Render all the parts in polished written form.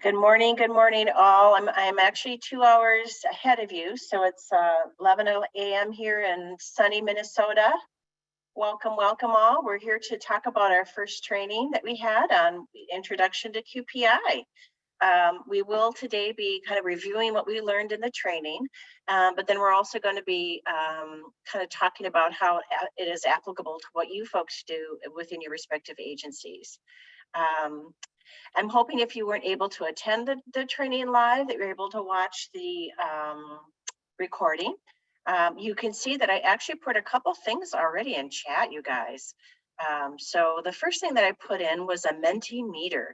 Good morning, all. I'm actually 2 hours ahead of you, so it's 11 a.m. here in sunny Minnesota. Welcome all. We're here to talk about our first training that we had on Introduction to QPI. We will today be kind of reviewing what we learned in the training, but then we're also going to be kind of talking about how it is applicable to what you folks do within your respective agencies. I'm hoping if you weren't able to attend the training live, that you're able to watch the recording. You can see that I actually put a couple things already in chat, you guys. So the first thing that I put in was a Mentimeter.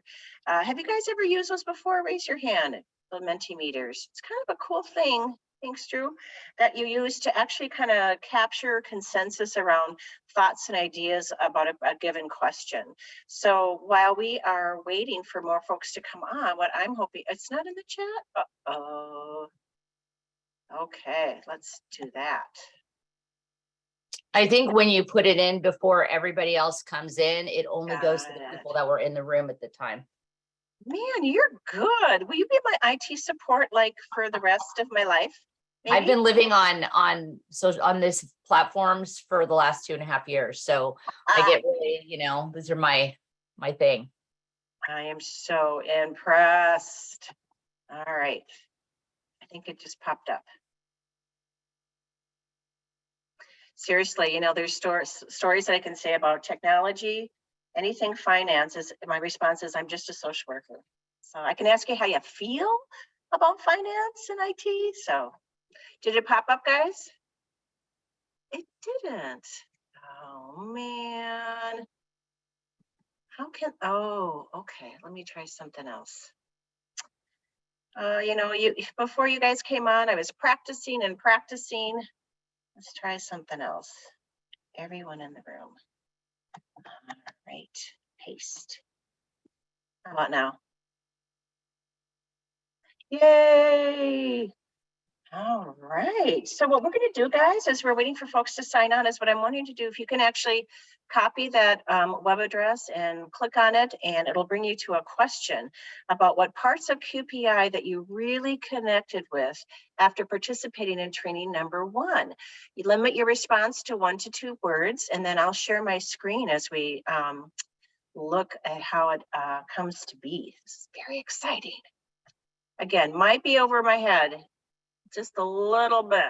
Have you guys ever used those before? Raise your hand, the Mentimeters. It's kind of a cool thing. Thanks, Drew, that you use to actually kind of capture consensus around thoughts and ideas about a given question. So while we are waiting for more folks to come on, what I'm hoping, it's not in the chat? Uh-oh. Okay, let's do that. I think when you put it in before everybody else comes in, it only goes to the people that were in the room at the time. Man, you're good. Will you be my IT support like for the rest of my life? Maybe? I've been living on this platforms for the last 2.5 years. So I get really, these are my thing. I am so impressed. All right. I think it just popped up. Seriously, there's stories that I can say about technology, anything finance. My response is I'm just a social worker. So I can ask you how you feel about finance and IT. So did it pop up, guys? It didn't. Oh man. Okay, let me try something else. Before you guys came on, I was practicing and practicing. Let's try something else. Everyone in the room. All right, paste. How about now? Yay! All right, so what we're going to do, guys, as we're waiting for folks to sign on, is what I'm wanting to do. If you can actually copy that web address and click on it, and it'll bring you to a question about what parts of QPI that you really connected with after participating in training number 1. You limit your response to 1 to 2 words, and then I'll share my screen as we look at how it comes to be. This is very exciting. Again, might be over my head just a little bit.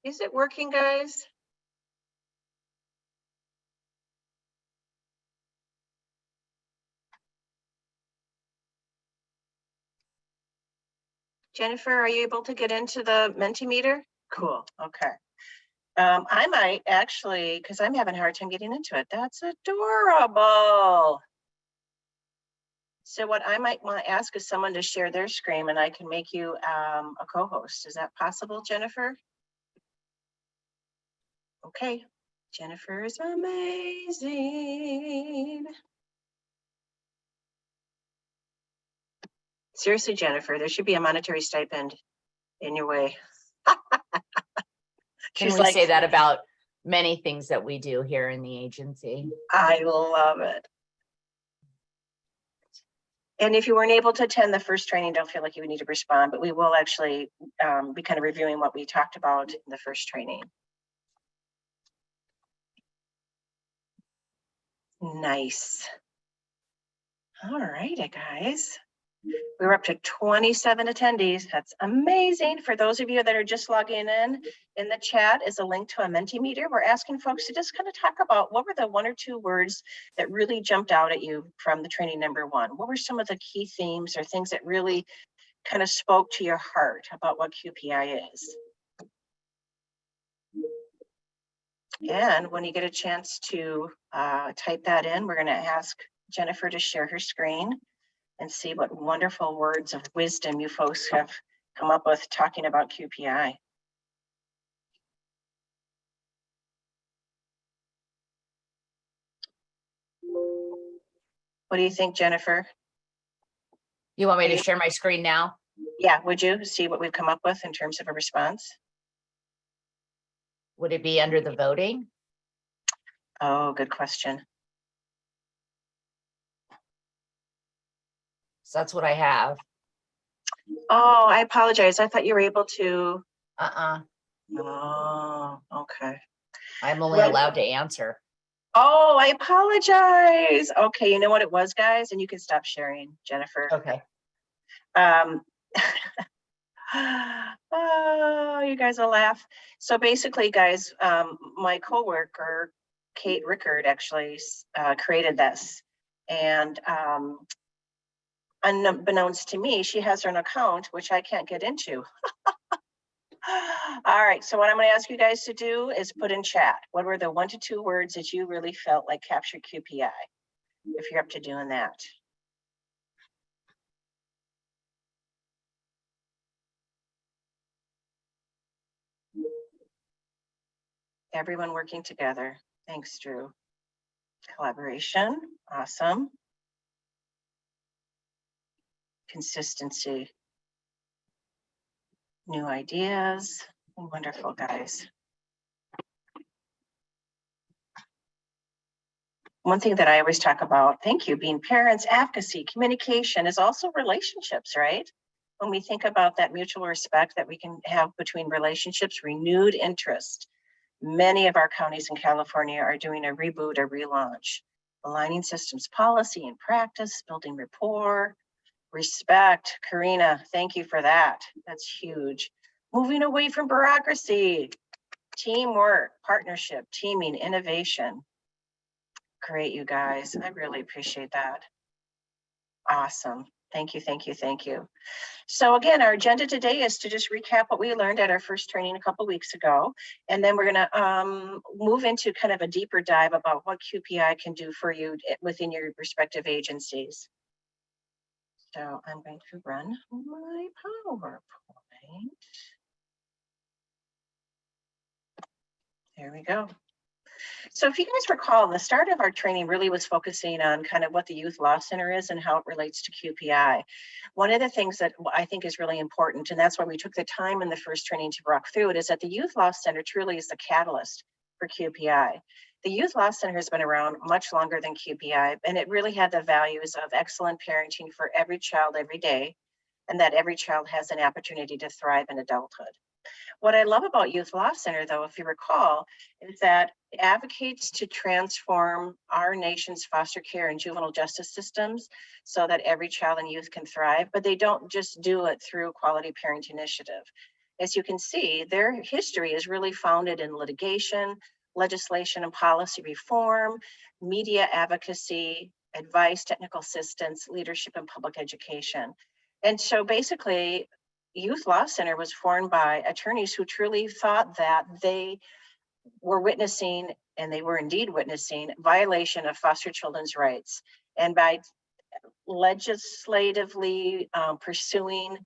Is it working, guys? Jennifer, are you able to get into the Mentimeter? Cool, okay. I might actually, because I'm having a hard time getting into it. That's adorable. So what I might want to ask is someone to share their screen and I can make you a co-host. Is that possible, Jennifer? Okay, Jennifer is amazing. Seriously, Jennifer, there should be a monetary stipend in your way. Can we say that about many things that we do here in the agency? I love it. And if you weren't able to attend the first training, don't feel like you would need to respond, but we will actually be kind of reviewing what we talked about in the first training. Nice. All right, guys. We were up to 27 attendees. That's amazing. For those of you that are just logging in the chat is a link to a Mentimeter. We're asking folks to just kind of talk about what were the 1 or 2 words that really jumped out at you from the training number 1? What were some of the key themes or things that really kind of spoke to your heart about what QPI is? And when you get a chance to type that in, we're going to ask Jennifer to share her screen and see what wonderful words of wisdom you folks have come up with talking about QPI. What do you think, Jennifer? You want me to share my screen now? Yeah, would you see what we've come up with in terms of a response? Would it be under the voting? Oh, good question. So that's what I have. Oh, I apologize. I thought you were able to. Oh, okay. I'm only allowed to answer. Oh, I apologize. Okay, you know what it was, guys? And you can stop sharing, Jennifer. Okay. Oh, you guys will laugh. So basically, guys, my coworker, Kate Rickard, actually created this. And unbeknownst to me, she has her own account, which I can't get into. All right, so what I'm going to ask you guys to do is put in chat. What were the 1 to 2 words that you really felt like captured QPI? If you're up to doing that. Everyone working together. Thanks, Drew. Collaboration, awesome. Consistency. New ideas, wonderful, guys. One thing that I always talk about, thank you, being parents, advocacy, communication is also relationships, right? When we think about that mutual respect that we can have between relationships, renewed interest. Many of our counties in California are doing a reboot, a relaunch, aligning systems policy and practice, building rapport, respect. Karina, thank you for that. That's huge. Moving away from bureaucracy, teamwork, partnership, teaming, innovation. Great, you guys. I really appreciate that. Awesome. Thank you, thank you, thank you. So again, our agenda today is to just recap what we learned at our first training a couple weeks ago. And then we're going to move into kind of a deeper dive about what QPI can do for you within your respective agencies. So I'm going to run my PowerPoint. There we go. So if you guys recall, the start of our training really was focusing on kind of what the Youth Law Center is and how it relates to QPI. One of the things that I think is really important, and that's why we took the time in the first training to walk through it, is that the Youth Law Center truly is the catalyst for QPI. The Youth Law Center has been around much longer than QPI, and it really had the values of excellent parenting for every child every day, and that every child has an opportunity to thrive in adulthood. What I love about Youth Law Center, though, if you recall, is that it advocates to transform our nation's foster care and juvenile justice systems so that every child and youth can thrive, but they don't just do it through Quality Parent Initiative. As you can see, their history is really founded in litigation, legislation and policy reform, media advocacy, advice, technical assistance, leadership, and public education. And so basically, Youth Law Center was formed by attorneys who truly thought that they were witnessing, and they were indeed witnessing, violation of foster children's rights. And by legislatively pursuing,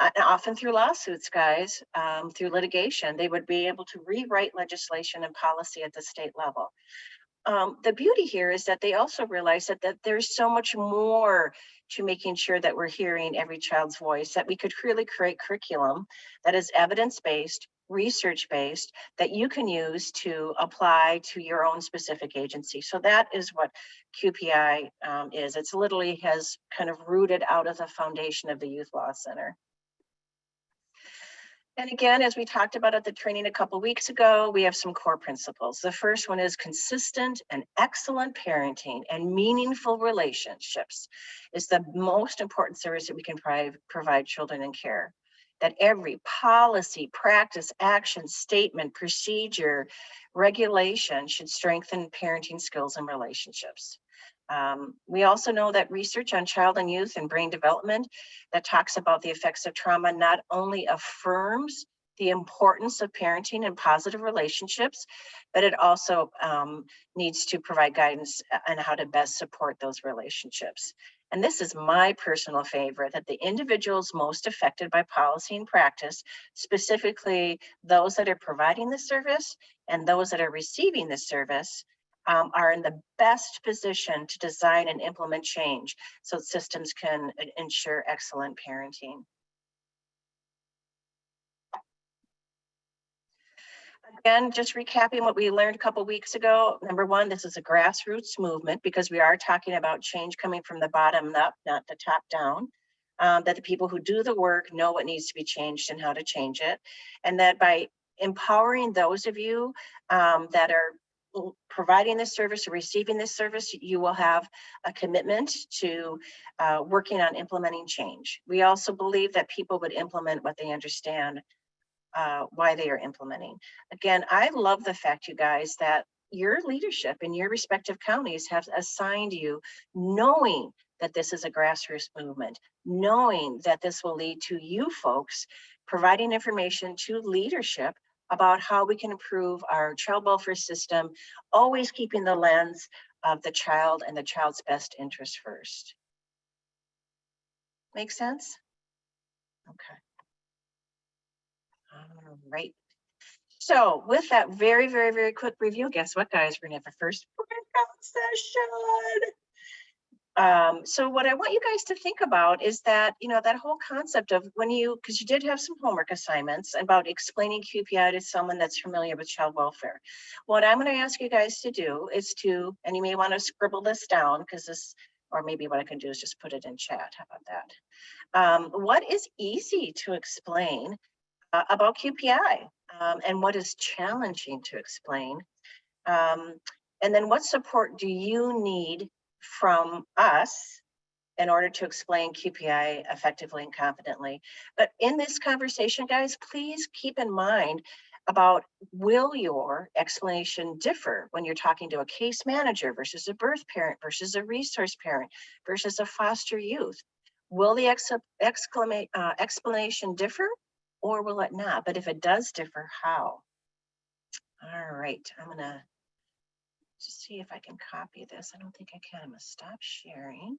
often through lawsuits, guys, through litigation, they would be able to rewrite legislation and policy at the state level. The beauty here is that they also realize that there's so much more to making sure that we're hearing every child's voice, that we could really create curriculum that is evidence-based, research-based, that you can use to apply to your own specific agency. So that is what QPI is. It's literally has kind of rooted out of the foundation of the Youth Law Center. And again, as we talked about at the training a couple weeks ago, we have some core principles. The first one is consistent and excellent parenting and meaningful relationships is the most important service that we can provide children in care. That every policy, practice, action, statement, procedure, regulation should strengthen parenting skills and relationships. We also know that research on child and youth and brain development that talks about the effects of trauma not only affirms the importance of parenting and positive relationships, but it also needs to provide guidance on how to best support those relationships. And this is my personal favorite, that the individuals most affected by policy and practice, specifically those that are providing the service and those that are receiving the service, are in the best position to design and implement change so systems can ensure excellent parenting. Again, just recapping what we learned a couple weeks ago. Number one, this is a grassroots movement because we are talking about change coming from the bottom up, not the top down. That the people who do the work know what needs to be changed and how to change it. And that by empowering those of you that are providing this service or receiving this service, you will have a commitment to working on implementing change. We also believe that people would implement what they understand why they are implementing. Again, I love the fact, you guys, that your leadership in your respective counties have assigned you knowing that this is a grassroots movement, knowing that this will lead to you folks providing information to leadership about how we can improve our child welfare system, always keeping the lens of the child and the child's best interest first. Make sense? Okay. All right. So with that very, very, very quick review, guess what, guys? We're gonna have a first breakout session. So what I want you guys to think about is that, you know, that whole concept of when you, because you did have some homework assignments about explaining QPI to someone that's familiar with child welfare. What I'm going to ask you guys to do is to, and you may want to scribble this down because this, or maybe what I can do is just put it in chat. How about that? What is easy to explain about QPI and what is challenging to explain? And then what support do you need from us in order to explain QPI effectively and confidently? But in this conversation, guys, please keep in mind about, will your explanation differ when you're talking to a case manager versus a birth parent versus a resource parent versus a foster youth? Will the explanation differ or will it not? But if it does differ, how? All right, I'm gonna just see if I can copy this. I don't think I can. I'm gonna stop sharing.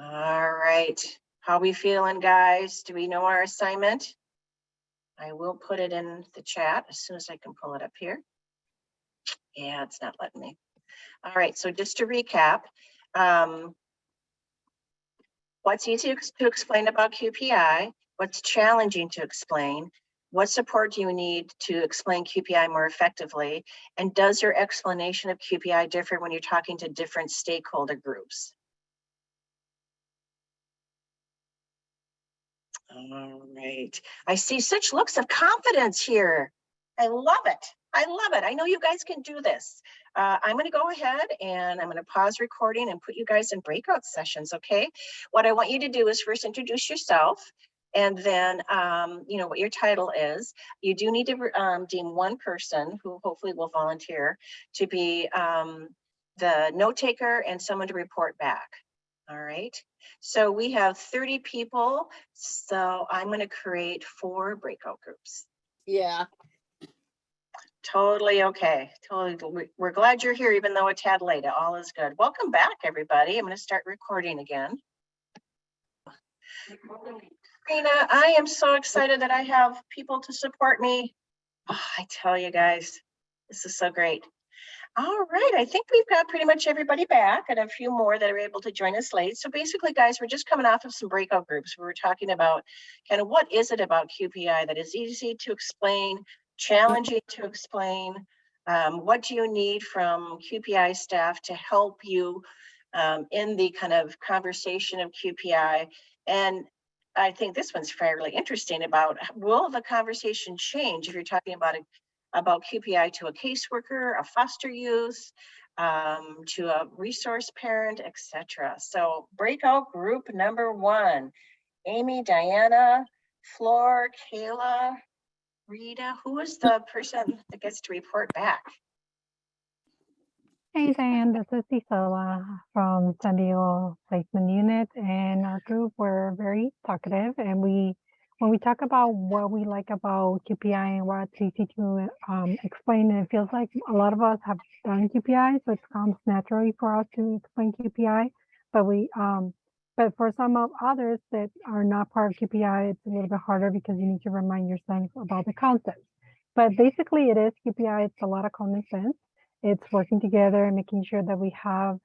All right, how we feeling, guys? Do we know our assignment? I will put it in the chat as soon as I can pull it up here. Yeah, it's not letting me. All right, so just to recap, what's easy to explain about QPI? What's challenging to explain? What support do you need to explain QPI more effectively? And does your explanation of QPI differ when you're talking to different stakeholder groups? All right. I see such looks of confidence here. I love it. I love it. I know you guys can do this. I'm going to go ahead and I'm going to pause recording and put you guys in breakout sessions, okay? What I want you to do is first introduce yourself and then, you know, what your title is. You do need to deem one person who hopefully will volunteer to be the note taker and someone to report back. All right. So we have 30 people. So I'm going to create 4 breakout groups. Yeah. Totally okay. Totally. We're glad you're here, even though a tad late. All is good. Welcome back, everybody. I'm going to start recording again. Karina, I am so excited that I have people to support me. Oh, I tell you guys, this is so great. All right, I think we've got pretty much everybody back and a few more that are able to join us late. So basically, guys, we're just coming off of some breakout groups. We were talking about kind of what is it about QPI that is easy to explain, challenging to explain. What do you need from QPI staff to help you in the kind of conversation of QPI? And I think this one's fairly interesting about, will the conversation change if you're talking about QPI to a caseworker, a foster youth, to a resource parent, etc. So breakout group number 1, Amy, Diana, Flor, Kayla, Rita. Who is the person that gets to report back? Hey Diane, this is Isela from San Diego Placement Unit, and our group were very talkative, and when we talk about what we like about QPI and what's easy to explain, it feels like a lot of us have done QPI, so it comes naturally for us to explain QPI, but for some of others that are not part of QPI, it's a little bit harder because you need to remind yourself about the concepts. but basically it is QPI. It's a lot of common sense. It's working together and making sure that we have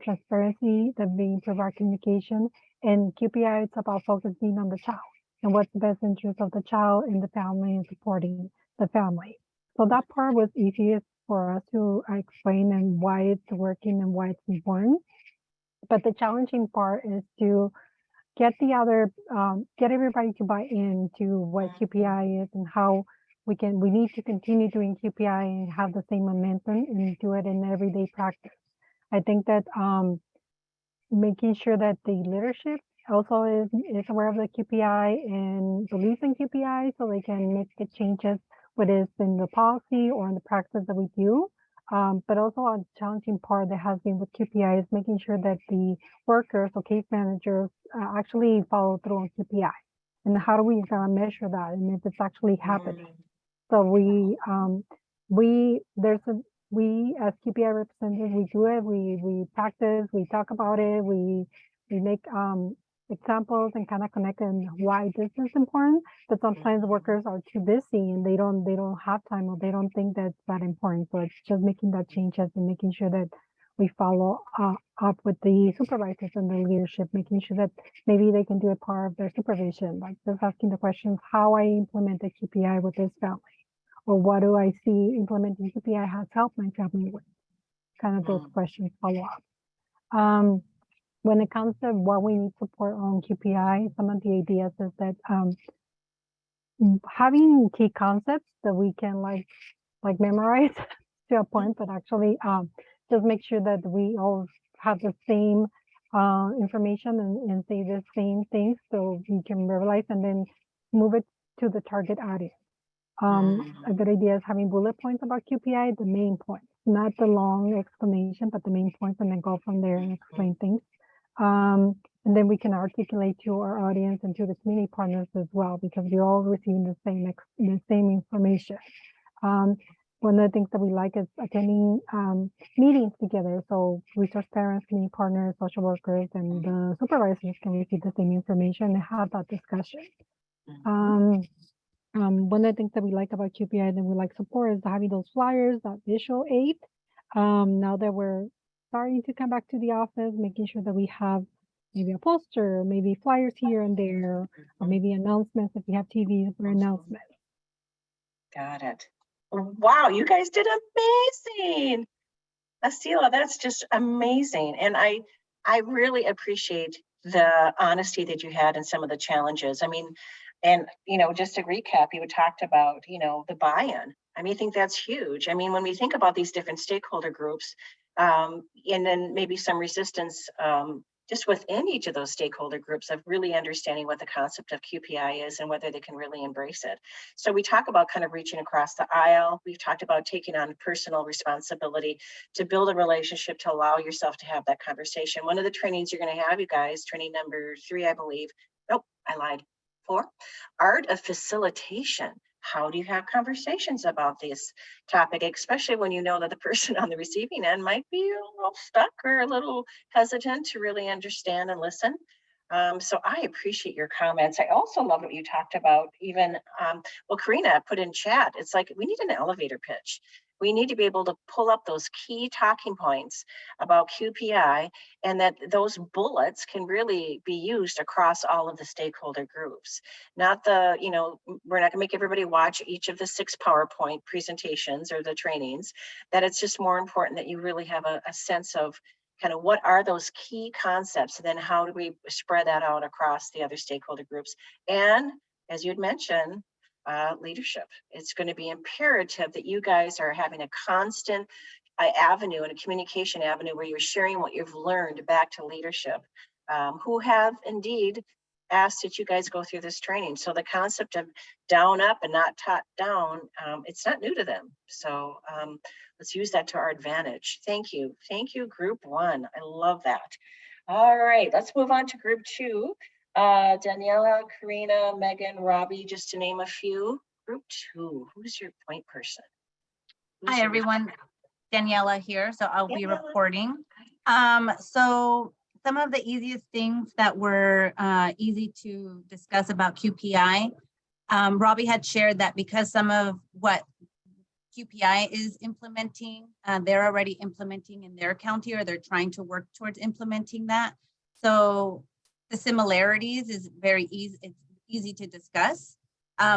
transparency, that we improve our communication. And QPI, it's about focusing on the child and what's the best interest of the child and the family and supporting the family. So that part was easiest for us to explain and why it's working and why it's important. But the challenging part is to get get everybody to buy into what QPI is and how we need to continue doing QPI and have the same momentum and do it in everyday practice. I think that making sure that the leadership also is aware of the QPI and believes in QPI so they can make the changes, whether it's in the policy or in the practice that we do. But also a challenging part that has been with QPI is making sure that the workers or case managers actually follow through on QPI. And how do we measure that and if it's actually happening? So we as QPI representatives, we do it, we practice, we talk about it, we make examples and kind of connect and why this is important. But sometimes workers are too busy and they don't have time or they don't think that's that important. So it's just making that changes and making sure that we follow up with the supervisors and the leadership, making sure that maybe they can do a part of their supervision, like just asking the questions, how I implement the QPI with this family. Or what do I see implementing QPI has helped my family with? Kind of those questions follow up. When it comes to what we need support on QPI, some of the ideas is that having key concepts that we can like memorize to a point, but actually just make sure that we all have the same information and say the same things so we can realize and then move it to the target audience. A good idea is having bullet points about QPI, the main points, not the long explanation, but the main points, and then go from there and explain things. And then we can articulate to our audience and to the community partners as well, because we're all receiving the same information. One of the things that we like is attending meetings together. So resource parents, community partners, social workers, and the supervisors can receive the same information and have that discussion. One of the things that we like about QPI and we like support is having those flyers, that visual aid. Now that we're starting to come back to the office, making sure that we have maybe a poster, maybe flyers here and there, or maybe announcements if we have TV for announcements. Got it. Wow, you guys did amazing. Asila, that's just amazing. And I really appreciate the honesty that you had in some of the challenges. I mean, and, just to recap, you had talked about, the buy-in. I mean, I think that's huge. I mean, when we think about these different stakeholder groups, and then maybe some resistance just within each of those stakeholder groups of really understanding what the concept of QPI is and whether they can really embrace it. So we talk about kind of reaching across the aisle. We've talked about taking on personal responsibility to build a relationship, to allow yourself to have that conversation. One of the trainings you're going to have, you guys, training number 3, I believe. Nope, I lied. 4, art of facilitation. How do you have conversations about this topic, especially when you know that the person on the receiving end might be a little stuck or a little hesitant to really understand and listen? So I appreciate your comments. I also love what you talked about, even, well, Karina put in chat, it's like we need an elevator pitch. We need to be able to pull up those key talking points about QPI, and that those bullets can really be used across all of the stakeholder groups. Not the, we're not gonna make everybody watch each of the 6 PowerPoint presentations or the trainings, that it's just more important that you really have a sense of kind of what are those key concepts, and then how do we spread that out across the other stakeholder groups. And as you'd mentioned, leadership. It's going to be imperative that you guys are having a constant avenue and a communication avenue where you're sharing what you've learned back to leadership, who have indeed asked that you guys go through this training. So the concept of down up and not top down, it's not new to them. So let's use that to our advantage. Thank you. Thank you, group 1. I love that. All right, let's move on to group 2. Daniela, Karina, Megan, Robbie, just to name a few. Group 2, who's your point person? Hi, everyone. Daniela here, so I'll be reporting. So some of the easiest things that were easy to discuss about QPI, Robbie had shared that because some of what QPI is implementing, they're already implementing in their county, or they're trying to work towards implementing that. So the similarities is very easy. It's easy to discuss.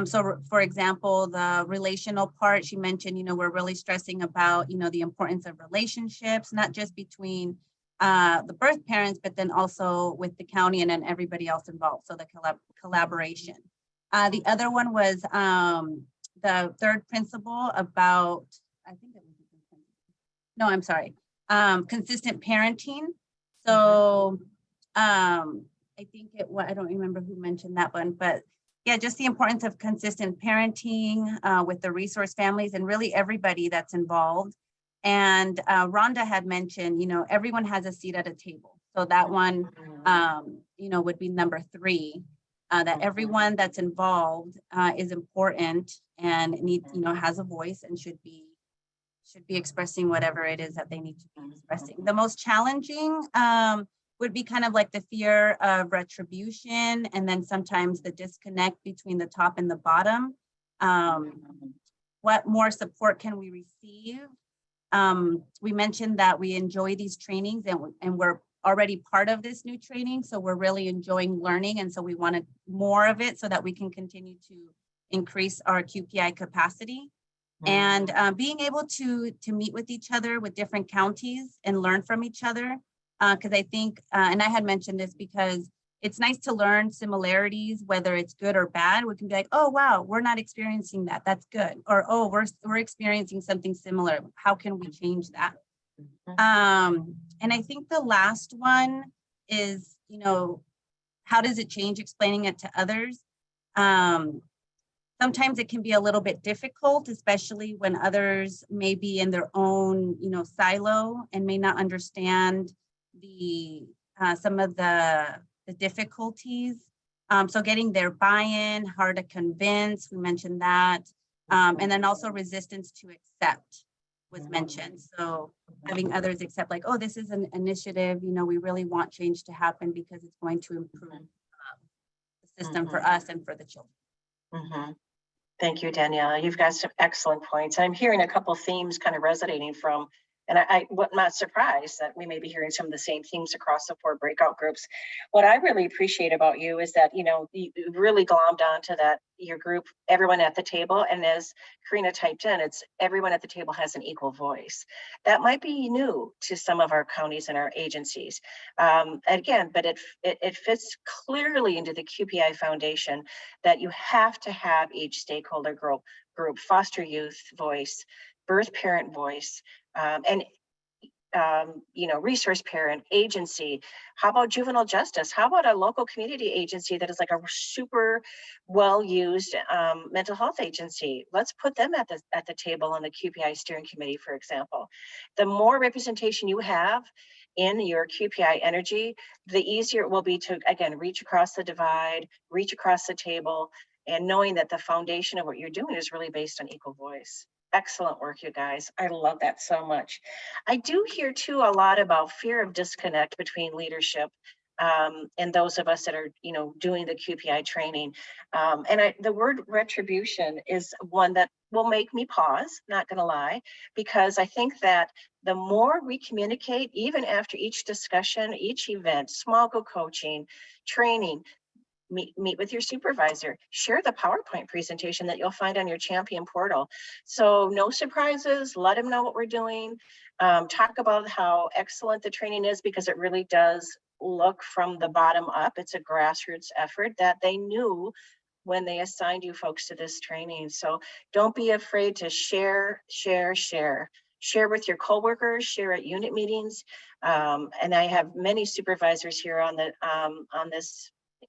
So for example, the relational part, she mentioned, we're really stressing about, the importance of relationships, not just between the birth parents, but then also with the county and then everybody else involved. So the collaboration. The other one was the third principle about, I think it was, no, I'm sorry, consistent parenting. So I think I don't remember who mentioned that one, but yeah, just the importance of consistent parenting with the resource families and really everybody that's involved. And Rhonda had mentioned, everyone has a seat at a table. So that one, would be number 3, that everyone that's involved is important and needs, has a voice and should be expressing whatever it is that they need to be expressing. The most challenging would be kind of like the fear of retribution, and then sometimes the disconnect between the top and the bottom. What more support can we receive? We mentioned that we enjoy these trainings and we're already part of this new training. So we're really enjoying learning. And so we wanted more of it so that we can continue to increase our QPI capacity. And being able to meet with each other with different counties and learn from each other. Because I think, and I had mentioned this because it's nice to learn similarities, whether it's good or bad. We can be like, oh, wow, we're not experiencing that. That's good. Or, oh, we're experiencing something similar. How can we change that? And I think the last one is, how does it change explaining it to others? Sometimes it can be a little bit difficult, especially when others may be in their own, silo and may not understand some of the difficulties. So getting their buy-in, hard to convince, we mentioned that. And then also resistance to accept was mentioned. So having others accept like, oh, this is an initiative, we really want change to happen because it's going to improve the system for us and for the children. Thank you, Danielle. You've got some excellent points. I'm hearing a couple themes kind of resonating from, and I'm not surprised that we may be hearing some of the same themes across the 4 breakout groups. What I really appreciate about you is that, you really glommed onto that, your group, everyone at the table. And as Karina typed in, it's everyone at the table has an equal voice. That might be new to some of our counties and our agencies. Again, but it fits clearly into the QPI foundation that you have to have each stakeholder group, foster youth voice, birth parent voice, and resource parent agency. How about juvenile justice? How about a local community agency that is like a super well-used mental health agency? Let's put them at the table on the QPI steering committee, for example. The more representation you have in your QPI energy, the easier it will be to, again, reach across the divide, reach across the table, and knowing that the foundation of what you're doing is really based on equal voice. Excellent work, you guys. I love that so much. I do hear too a lot about fear of disconnect between leadership and those of us that are, doing the QPI training. And the word retribution is one that will make me pause, not gonna lie, because I think that the more we communicate, even after each discussion, each event, small group coaching, training, meet with your supervisor, share the PowerPoint presentation that you'll find on your champion portal. So no surprises, let them know what we're doing. Talk about how excellent the training is, because it really does look from the bottom up. It's a grassroots effort that they knew when they assigned you folks to this training. So don't be afraid to share with your coworkers, share at unit meetings. And I have many supervisors here on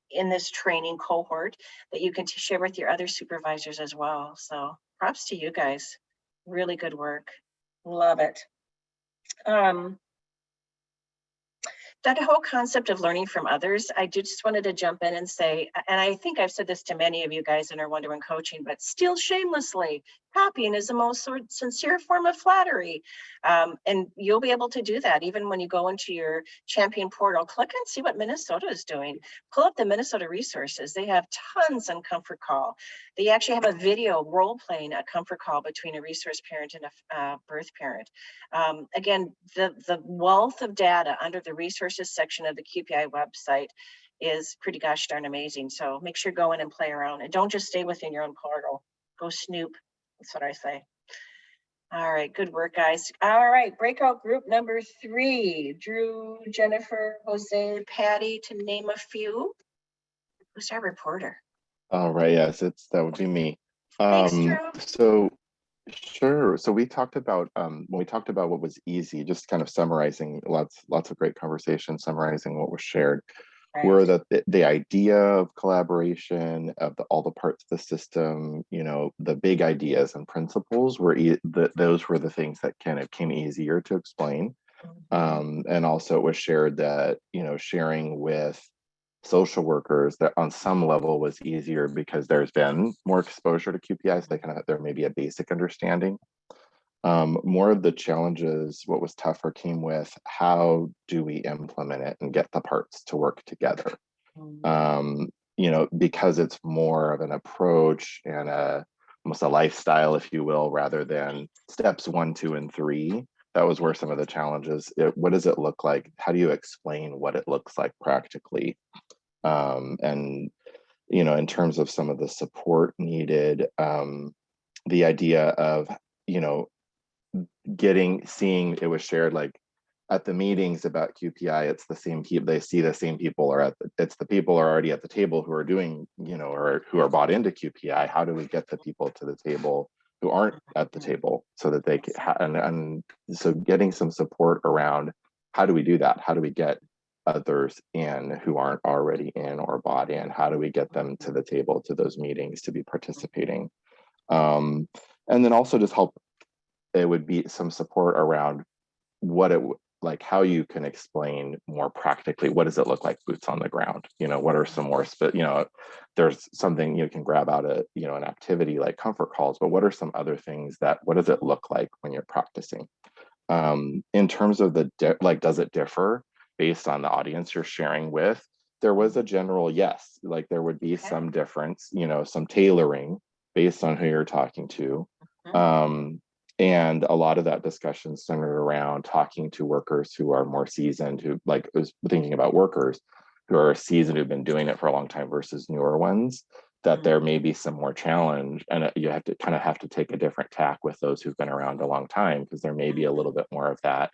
in this training cohort that you can share with your other supervisors as well. So props to you guys. Really good work. Love it. That whole concept of learning from others, I just wanted to jump in and say, and I think I've said this to many of you guys in our one-to-one coaching, but steal shamelessly. copying is the most sincere form of flattery. And you'll be able to do that even when you go into your champion portal. Click and see what Minnesota is doing. Pull up the Minnesota resources. They have tons on Comfort Call. They actually have a video role playing a comfort call between a resource parent and a birth parent. Again, the wealth of data under the resources section of the QPI website is pretty gosh darn amazing. So make sure you go in and play around, and don't just stay within your own portal. Go snoop. That's what I say. All right, good work, guys. All right, breakout group number 3. Drew, Jennifer, Jose, Patty, to name a few. Who's our reporter? All right, yes, that would be me. Thanks, Drew. So sure. So we talked about when we talked about what was easy, just kind of summarizing lots of great conversation, summarizing what was shared. Right. Were that the idea of collaboration of all the parts of the system, the big ideas and principles were those were the things that kind of came easier to explain. And also it was shared that sharing with social workers that on some level was easier because there's been more exposure to QPI, so there may be a basic understanding. More of the challenges, what was tougher, came with how do we implement it and get the parts to work together. Because it's more of an approach and almost a lifestyle, if you will, rather than steps 1, 2, and 3. That was where some of the challenges. What does it look like? How do you explain what it looks like practically? And in terms of some of the support needed, the idea of seeing it was shared, like at the meetings about QPI, it's the same people, they see the same people it's the people are already at the table who are doing, or who are bought into QPI. How do we get the people to the table who aren't at the table so that they can, and so getting some support around how do we do that? How do we get others in who aren't already in or bought in? How do we get them to the table, to those meetings, to be participating? And then also just help, it would be some support around how you can explain more practically, what does it look like boots on the ground? What are some more, there's something you can grab out of, an activity like comfort calls, but what are some other things what does it look like when you're practicing? In terms of does it differ based on the audience you're sharing with? There was a general yes, there would be some difference, some tailoring based on who you're talking to. And a lot of that discussion centered around talking to workers who are more seasoned, who was thinking about workers who are seasoned, who've been doing it for a long time versus newer ones, that there may be some more challenge, and you have to take a different tack with those who've been around a long time, because there may be a little bit more of that.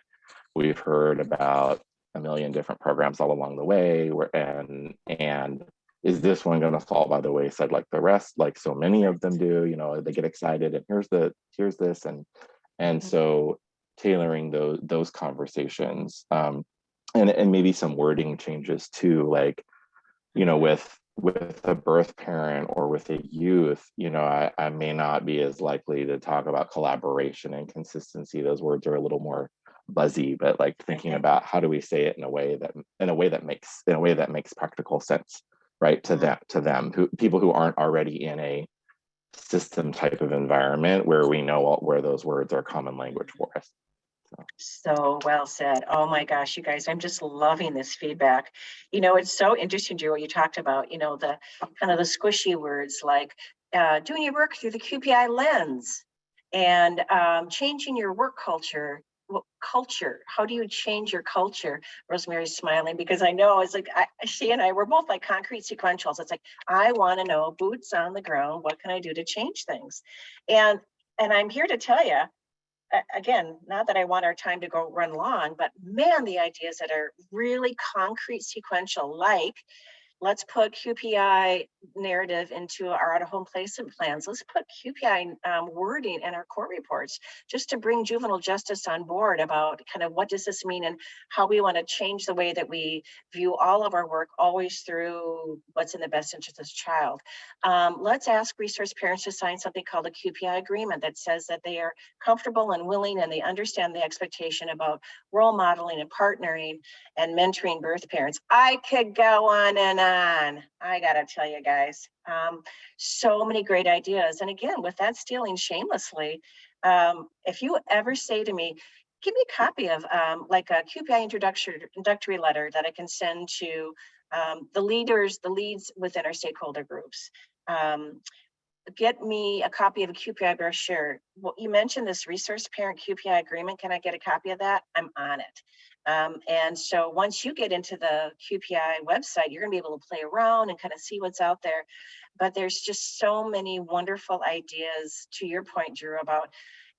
We've heard about a million different programs all along the way, and is this one going to fall by the wayside like the rest, like so many of them do? They get excited and here's this, and so tailoring those conversations, and maybe some wording changes too, with a birth parent or with a youth, I may not be as likely to talk about collaboration and consistency. Those words are a little more buzzy, but thinking about how do we say it in a way that makes practical sense, right, to them, people who aren't already in a system type of environment where we know where those words are common language for us. So well said. Oh my gosh, you guys, I'm just loving this feedback. It's so interesting, Drew, what you talked about, the kind of the squishy words like doing your work through the QPI lens and changing your work culture. Well, culture, how do you change your culture? Rosemary's smiling because I know it's she and I, we're both like concrete sequentials. It's I want to know, boots on the ground, what can I do to change things? And I'm here to tell you, again, not that I want our time to go run long, but man, the ideas that are really concrete sequential, let's put QPI narrative into our out-of-home placement plans. Let's put QPI wording in our court reports just to bring juvenile justice on board about kind of what does this mean and how we want to change the way that we view all of our work, always through what's in the best interest of the child. Let's ask resource parents to sign something called a QPI agreement that says that they are comfortable and willing and they understand the expectation about role modeling and partnering and mentoring birth parents. I could go on and on, I gotta tell you guys, so many great ideas. And again, with that stealing shamelessly, if you ever say to me, give me a copy of like a QPI introductory letter that I can send to the leads within our stakeholder groups. Get me a copy of a QPI brochure. Well, you mentioned this resource parent QPI agreement. Can I get a copy of that? I'm on it. And so once you get into the QPI website, you're gonna be able to play around and kind of see what's out there. But there's just so many wonderful ideas, to your point, Drew, about,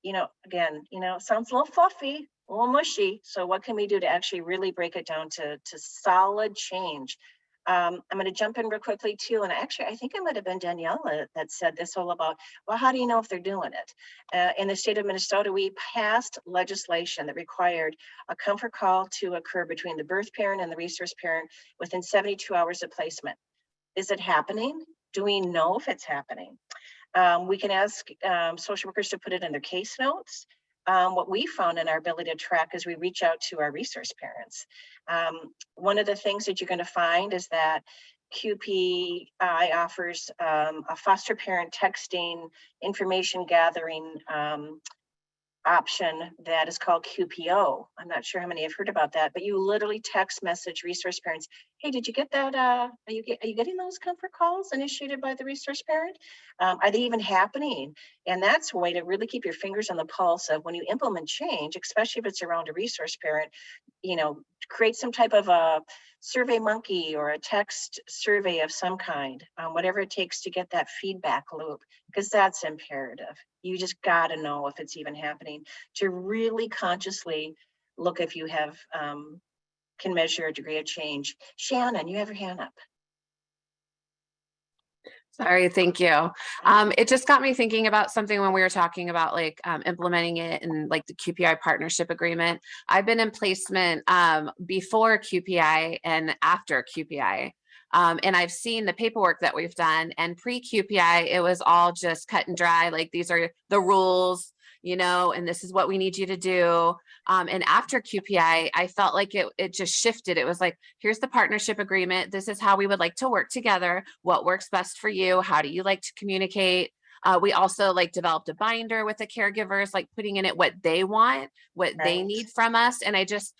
again, it sounds a little fluffy, a little mushy. So what can we do to actually really break it down to solid change? I'm going to jump in real quickly too. And actually, I think it might have been Daniela that said this all about, well, how do you know if they're doing it? In the state of Minnesota, we passed legislation that required a comfort call to occur between the birth parent and the resource parent within 72 hours of placement. Is it happening? Do we know if it's happening? We can ask social workers to put it in their case notes. What we found in our ability to track is we reach out to our resource parents. One of the things that you're going to find is that QPI offers a foster parent texting information gathering option that is called QPO. I'm not sure how many have heard about that, but you literally text message resource parents. Hey, did you get that? Are you getting those comfort calls initiated by the resource parent? Are they even happening? And that's a way to really keep your fingers on the pulse of when you implement change, especially if it's around a resource parent, create some type of a survey monkey or a text survey of some kind, whatever it takes to get that feedback loop, because that's imperative. You just got to know if it's even happening to really consciously look if you have can measure a degree of change. Shannon, you have your hand up. Sorry, thank you. It just got me thinking about something when we were talking about implementing it and like the QPI partnership agreement. I've been in placement before QPI and after QPI. And I've seen the paperwork that we've done, and pre-QPI, it was all just cut and dry. Like, these are the rules, and this is what we need you to do. And after QPI, I felt like it just shifted. It was like, here's the partnership agreement. This is how we would like to work together. What works best for you? How do you like to communicate? We also developed a binder with the caregivers, putting in it what they want, what they need from us. And I just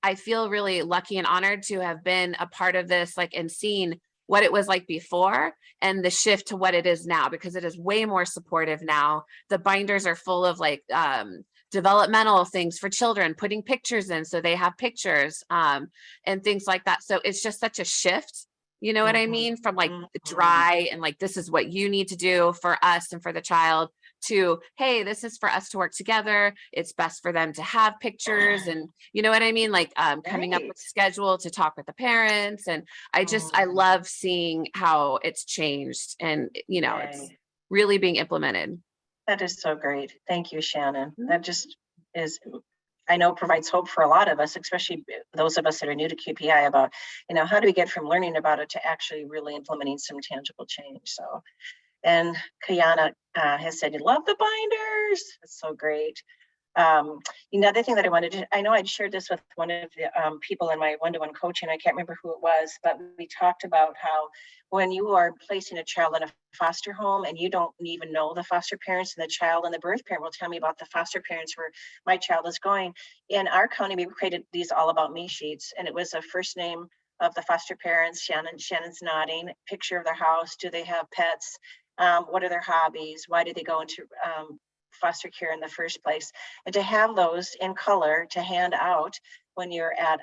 I feel really lucky and honored to have been a part of this, and seen what it was like before and the shift to what it is now, because it is way more supportive now. The binders are full of developmental things for children, putting pictures in so they have pictures and things like that. So it's just such a shift. You know what I mean? From dry and this is what you need to do for us and for the child, to, hey, this is for us to work together. It's best for them to have pictures. And you know what I mean? Coming up with a schedule to talk with the parents. And I love seeing how it's changed and, it's really being implemented. That is so great. Thank you, Shannon. That just is, I know, provides hope for a lot of us, especially those of us that are new to QPI, about, how do we get from learning about it to actually really implementing some tangible change. So, and Kayana has said, you love the binders. That's so great. Another thing that I wanted to, I know I'd shared this with one of the people in my one-to-one coaching, I can't remember who it was, but we talked about how when you are placing a child in a foster home and you don't even know the foster parents, and the child and the birth parent will tell me about the foster parents where my child is going. In our county, we created these all about me sheets, and it was a first name of the foster parents. Shannon's nodding, picture of their house. Do they have pets? What are their hobbies? Why did they go into foster care in the first place? And to have those in color to hand out when you're at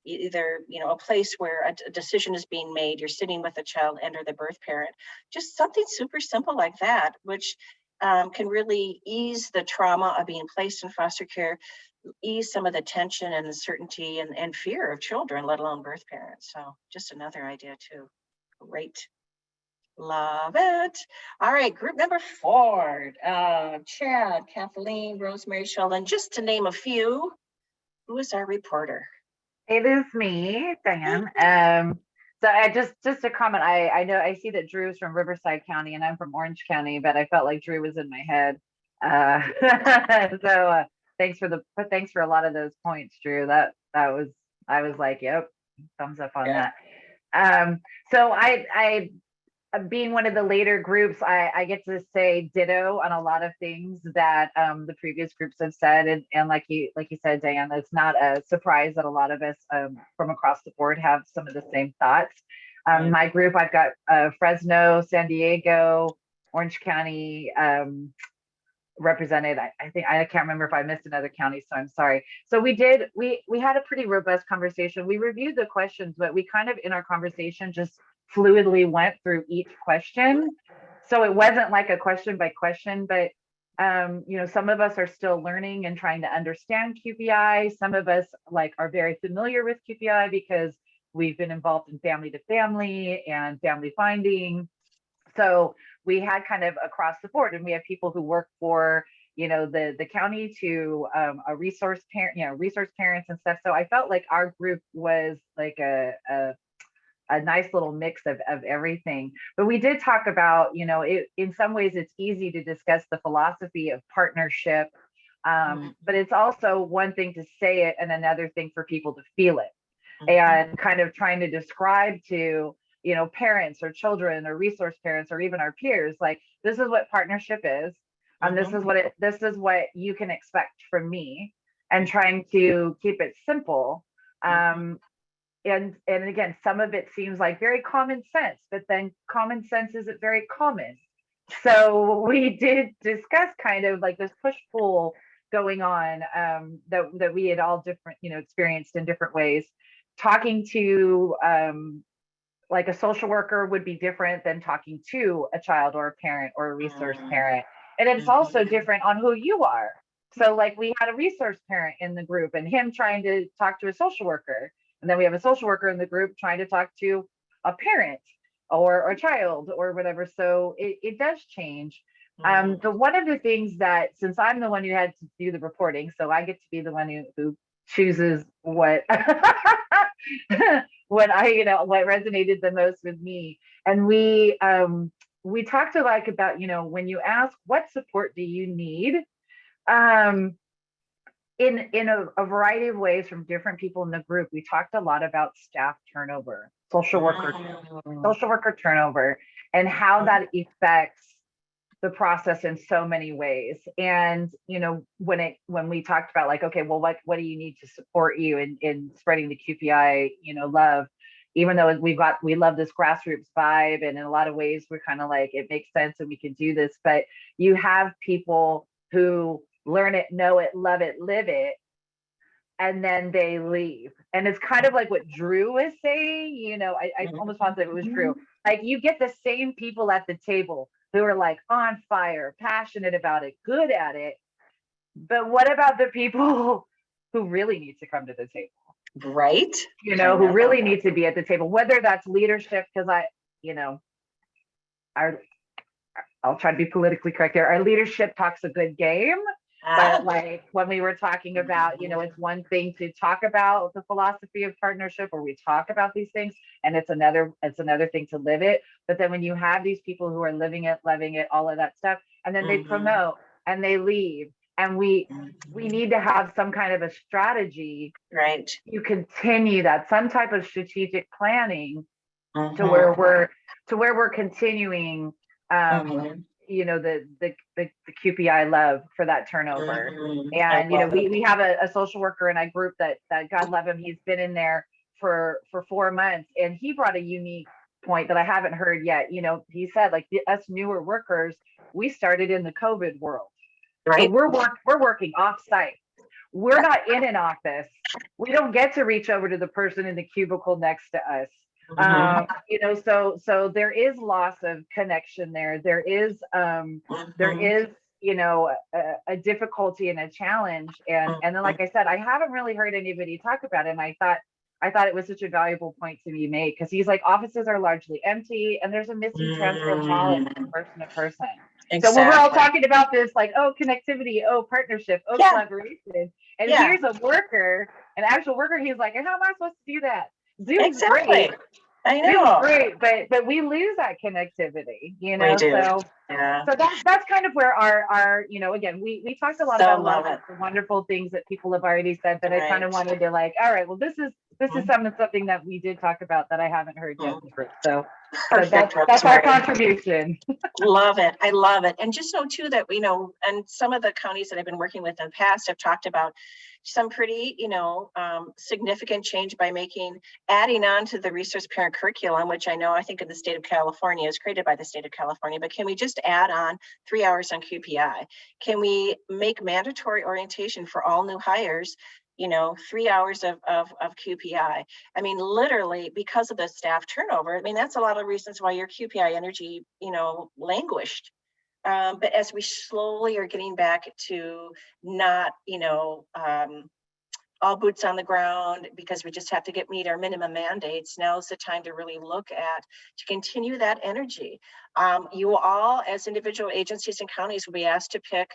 either a place where a decision is being made, you're sitting with a child and or the birth parent, just something super simple like that, which can really ease the trauma of being placed in foster care, ease some of the tension and uncertainty and fear of children, let alone birth parents. So just another idea too. Great. Love it. All right, group number 4, Chad, Kathleen, Rosemary, Sheldon, just to name a few. Who is our reporter? It is me, Diane. So I just a comment. I know I see that Drew's from Riverside County and I'm from Orange County, but I felt like Drew was in my head. So thanks for a lot of those points, Drew. I was like, yep, thumbs up on that. So I being one of the later groups, I get to say ditto on a lot of things that the previous groups have said, and like you said, Diane, it's not a surprise that a lot of us from across the board have some of the same thoughts. My group, I've got Fresno, San Diego, Orange County represented. I think I can't remember if I missed another county, so I'm sorry. So we had a pretty robust conversation. We reviewed the questions, but we kind of in our conversation just fluidly went through each question. So it wasn't like a question by question, but you know, some of us are still learning and trying to understand QPI. Some of us like are very familiar with QPI because we've been involved in family to family and family finding. So we had kind of across the board, and we have people who work for, you know, the county to a resource parent, you know, resource parents and stuff. So I felt like our group was like a nice little mix of everything. But we did talk about, you know, in some ways it's easy to discuss the philosophy of partnership, but it's also one thing to say it and another thing for people to feel it, and kind of trying to describe to, you know, parents or children or resource parents or even our peers, like, this is what partnership is, and this is what you can expect from me, and trying to keep it simple. And again, some of it seems like very common sense, but then common sense isn't very common. So we did discuss kind of like this push-pull going on, that we had all different, you know, experienced in different ways. Talking to like a social worker would be different than talking to a child or a parent or a resource parent. And it's also different on who you are. So like we had a resource parent in the group and him trying to talk to a social worker. And then we have a social worker in the group trying to talk to a parent or a child or whatever. So it does change. But one of the things that, since I'm the one who had to do the reporting, so I get to be the one who chooses what what resonated the most with me. And we talked about, you know, when you ask what support do you need, in a variety of ways from different people in the group, we talked a lot about staff turnover, social worker turnover, and how that affects the process in so many ways. And, you know, when we talked about like, okay, well, what do you need to support you in spreading the QPI, you know, love, even though we love this grassroots vibe, and in a lot of ways we're kind of like, it makes sense and we can do this, but you have people who learn it, know it, love it, live it, and then they leave. And it's kind of like what Drew was saying, you know, I almost positive it was Drew. Like you get the same people at the table who are like on fire, passionate about it, good at it. But what about the people who really need to come to the table? Right. You know, who really need to be at the table, whether that's leadership, because I'll try to be politically correct here. Our leadership talks a good game. But like when we were talking about, you know, it's one thing to talk about the philosophy of partnership, or we talk about these things, and it's another thing to live it. But then when you have these people who are living it, loving it, all of that stuff, and then they promote and they leave, and we need to have some kind of a strategy, right, to continue that, some type of strategic planning to where we're continuing you know, the QPI love for that turnover. And you know, we have a social worker in our group that God love him, he's been in there for 4 months, and he brought a unique point that I haven't heard yet. You know, he said like us newer workers, we started in the COVID world, right? So we're working off site. We're not in an office. We don't get to reach over to the person in the cubicle next to us. You know, so there is loss of connection there. There is, you know, a difficulty and a challenge. And then, like I said, I haven't really heard anybody talk about it. And I thought it was such a valuable point to be made, because he's like, offices are largely empty and there's a missing transfer of knowledge from person to person. Exactly. So when we're all talking about this, like, oh, connectivity, oh, partnership, oh, collaboration, and here's a worker, an actual worker, he's like, and how am I supposed to do that? Zoom's great. I know. Zoom's great, but we lose that connectivity, you know. So that's kind of where our you know, again, we talked a lot about a lot of the wonderful things that people have already said, but I kind of wanted to like, all right, well, this is This is something that we did talk about that I haven't heard yet. So Perfect. that's our contribution. Love it. I love it. And just know too that, you know, and some of the counties that I've been working with in the past have talked about some pretty, you know, significant change by adding on to the resource parent curriculum, which I think in the state of California is created by the state of California, but can we just add on 3 hours on QPI? Can we make mandatory orientation for all new hires, you know, 3 hours of QPI? I mean, literally because of the staff turnover, I mean, that's a lot of reasons why your QPI energy, you know, languished. But as we slowly are getting back to not, you know, all boots on the ground because we just have to meet our minimum mandates, now's the time to really look at to continue that energy. You all, as individual agencies and counties, will be asked to pick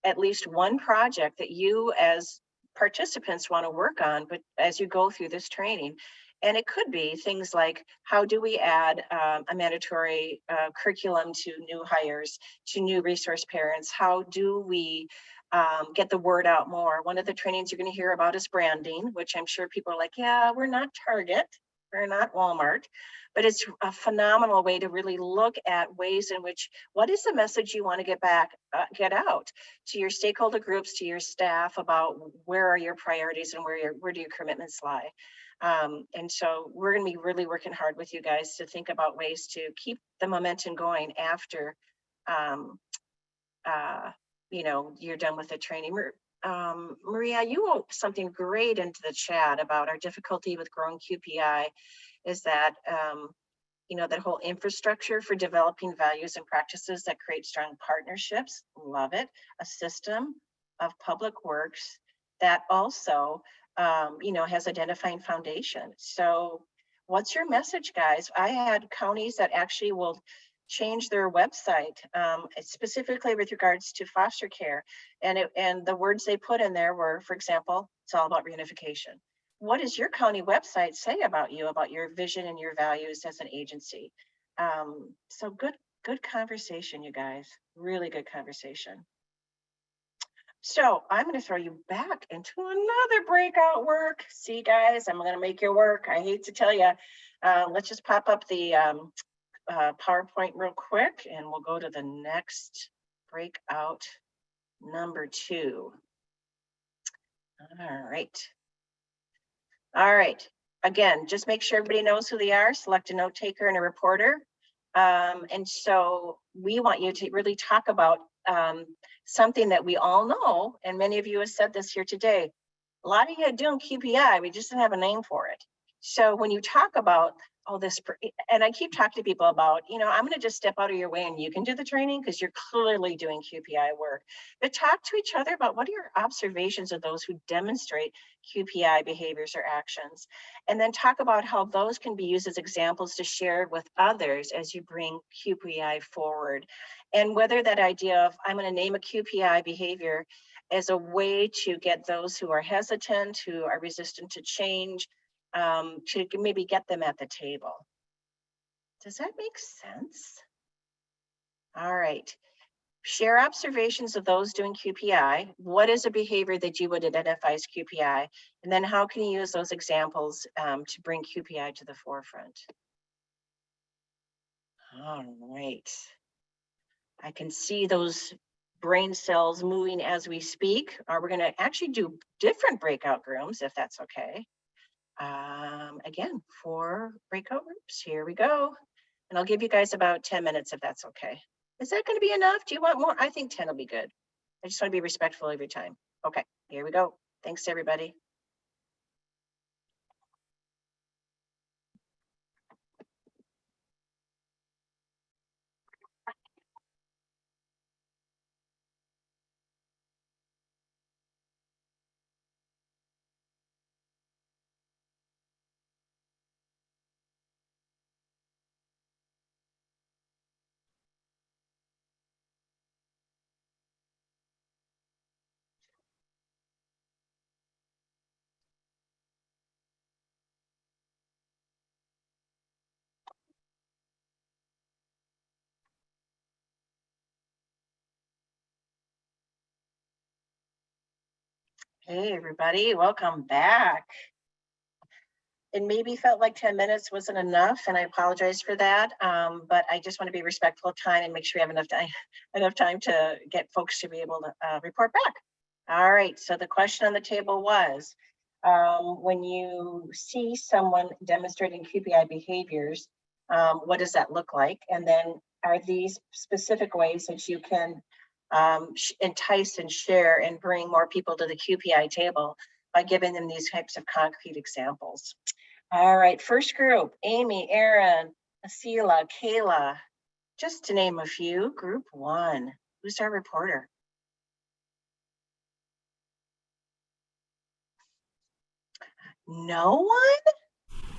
at least one project that you as participants want to work on, but as you go through this training. And it could be things like, how do we add a mandatory curriculum to new hires, to new resource parents? How do we get the word out more? One of the trainings you're going to hear about is branding, which I'm sure people are like, yeah, we're not Target, we're not Walmart, but it's a phenomenal way to really look at ways in which, what is the message you want to get out to your stakeholder groups, to your staff about where are your priorities and where do your commitments lie? And so we're going to be really working hard with you guys to think about ways to keep the momentum going after, you know, you're done with the training. Maria, you wrote something great into the chat about our difficulty with growing QPI is that, you know, that whole infrastructure for developing values and practices that create strong partnerships. Love it. A system of public works that also, you know, has identifying foundation. So what's your message, guys? I had counties that actually will change their website, specifically with regards to foster care. And the words they put in there were, for example, it's all about reunification. What does your county website say about you, about your vision and your values as an agency? So good conversation, you guys. Really good conversation. So I'm going to throw you back into another breakout work. See, guys, I'm going to make you work. I hate to tell you. Let's just pop up the PowerPoint real quick, and we'll go to the next breakout, number 2. All right. All right. Again, just make sure everybody knows who they are. Select a note taker and a reporter. And so we want you to really talk about something that we all know, and many of you have said this here today. A lot of you are doing QPI, we just didn't have a name for it. So when you talk about all this, and I keep talking to people about, you know, I'm going to just step out of your way and you can do the training because you're clearly doing QPI work. But talk to each other about what are your observations of those who demonstrate QPI behaviors or actions. And then talk about how those can be used as examples to share with others as you bring QPI forward. And whether that idea of, I'm going to name a QPI behavior as a way to get those who are hesitant, who are resistant to change, to maybe get them at the table. Does that make sense? All right. Share observations of those doing QPI. What is a behavior that you would identify as QPI? And then how can you use those examples to bring QPI to the forefront? All right. I can see those brain cells moving as we speak. We're going to actually do different breakout rooms, if that's okay. Again, 4 breakout groups. Here we go. And I'll give you guys about 10 minutes if that's okay. Is that going to be enough? Do you want more? I think 10 will be good. I just want to be respectful of your time. Okay, here we go. Thanks, everybody. Hey, everybody, welcome back. it maybe felt like 10 minutes wasn't enough, and I apologize for that. But I just want to be respectful of time and make sure we have enough time to get folks to be able to report back. All right, so the question on the table was, when you see someone demonstrating QPI behaviors, what does that look like? And then are these specific ways that you can entice and share and bring more people to the QPI table by giving them these types of concrete examples? All right, first group, Amy, Aaron, Asila, Kayla, just to name a few. Group one, who's our reporter? No one?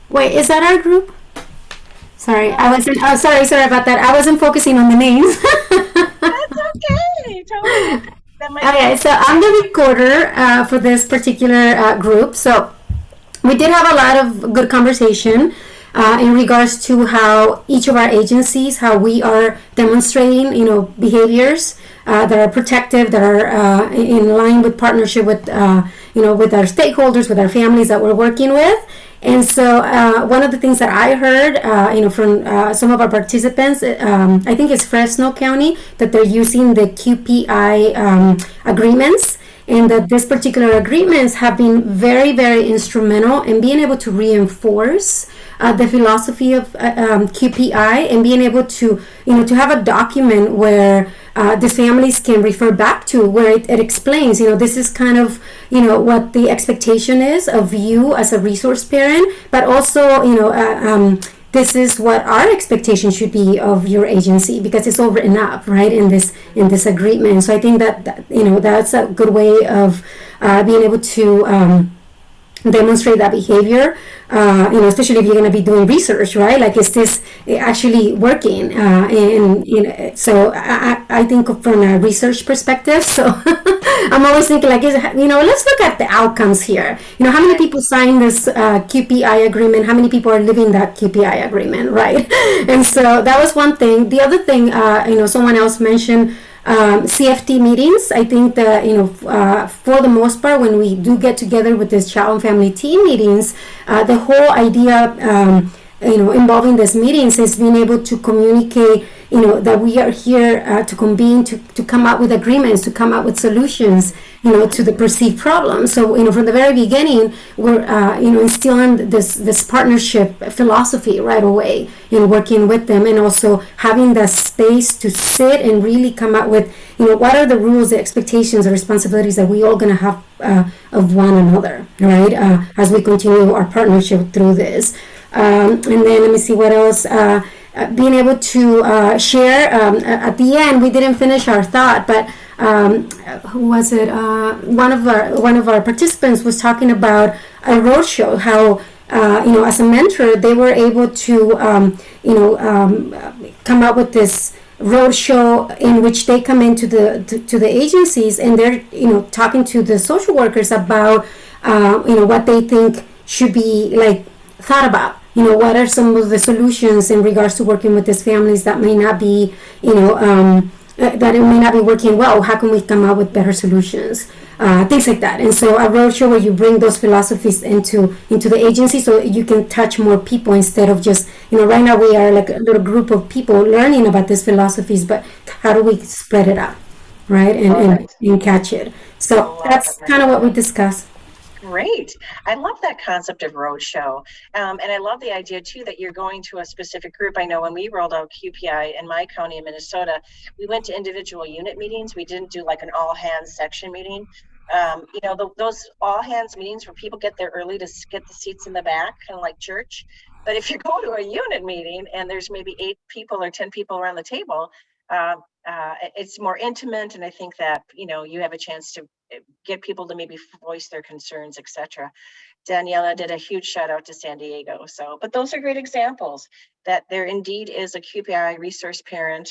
Wait, is that our group? Sorry, I wasn't. Oh, sorry about that. I wasn't focusing on the names. That's okay. Totally. Okay, so I'm the recorder for this particular group. So we did have a lot of good conversation in regards to how each of our agencies, how we are demonstrating, behaviors that are protective, that are in line with partnership with, with our stakeholders, with our families that we're working with. And so one of the things that I heard, from some of our participants, I think it's Fresno County, that they're using the QPI agreements, and that this particular agreements have been very, very instrumental in being able to reinforce the philosophy of QPI, and being able to, to have a document where the families can refer back to, where it explains, this is kind of, what the expectation is of you as a resource parent, but also, this is what our expectation should be of your agency, because it's all written up, right, in this agreement. So I think that that's a good way of being able to demonstrate that behavior, especially if you're going to be doing research, right? Like, is this actually working? So I think from a research perspective, so I'm always thinking, like, let's look at the outcomes here. How many people sign this QPI agreement? How many people are living that QPI agreement, right? And so that was one thing. The other thing, someone else mentioned CFT meetings. I think that, for the most part, when we do get together with this child and family team meetings, the whole idea, involving these meetings is being able to communicate, that we are here to convene, to come up with agreements, to come up with solutions, to the perceived problem. So, from the very beginning, we're, instilling this partnership philosophy right away, working with them, and also having the space to sit and really come up with, what are the rules, the expectations, the responsibilities that we all going to have of one another, right? As we continue our partnership through this. And then let me see what else. Being able to share. At the end, we didn't finish our thought, but who was it? One of our participants was talking about a roadshow. How as a mentor, they were able to come up with this roadshow in which they come into the agencies, and they're talking to the social workers about what they think should be like thought about. What are some of the solutions in regards to working with these families that may not be, that it may not be working well? How can we come up with better solutions? Things like that. And so a roadshow where you bring those philosophies into the agency, so you can touch more people instead of just, right now we are like a little group of people learning about these philosophies, but how do we spread it out, right? And catch it. So that's kind of what we discussed. Great. I love that concept of roadshow. And I love the idea too that you're going to a specific group. I know when we rolled out QPI in my county in Minnesota, we went to individual unit meetings. We didn't do like an all hands section meeting. Those all hands meetings where people get there early to get the seats in the back, kind of like church. But if you go to a unit meeting and there's maybe 8 people or 10 people around the table, it's more intimate. And I think that, you have a chance to get people to maybe voice their concerns, etc. Daniela did a huge shout out to San Diego. But those are great examples that there indeed is a QPI resource parent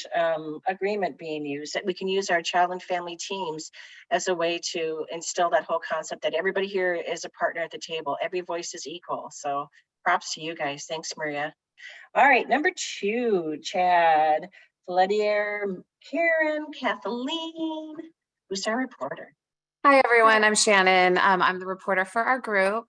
agreement being used, that we can use our child and family teams as a way to instill that whole concept that everybody here is a partner at the table. Every voice is equal. So props to you guys. Thanks, Maria. All right, number 2, Chad, Fledier, Karen, Kathleen, who's our reporter? Hi, everyone. I'm Shannon. I'm the reporter for our group.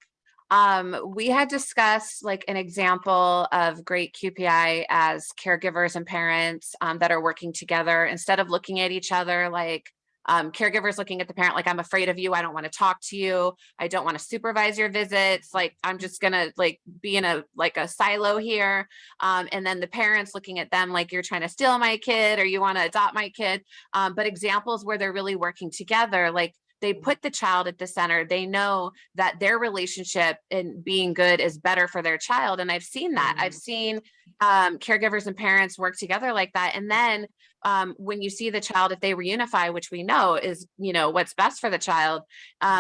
We had discussed like an example of great QPI as caregivers and parents that are working together instead of looking at each other like caregivers looking at the parent like, I'm afraid of you. I don't want to talk to you. I don't want to supervise your visits. Like, I'm just going to like be in a silo here. And then the parents looking at them like, you're trying to steal my kid or you want to adopt my kid. But examples where they're really working together, like they put the child at the center. They know that their relationship and being good is better for their child. And I've seen that. I've seen caregivers and parents work together like that. And then when you see the child, if they reunify, which we know is, what's best for the child,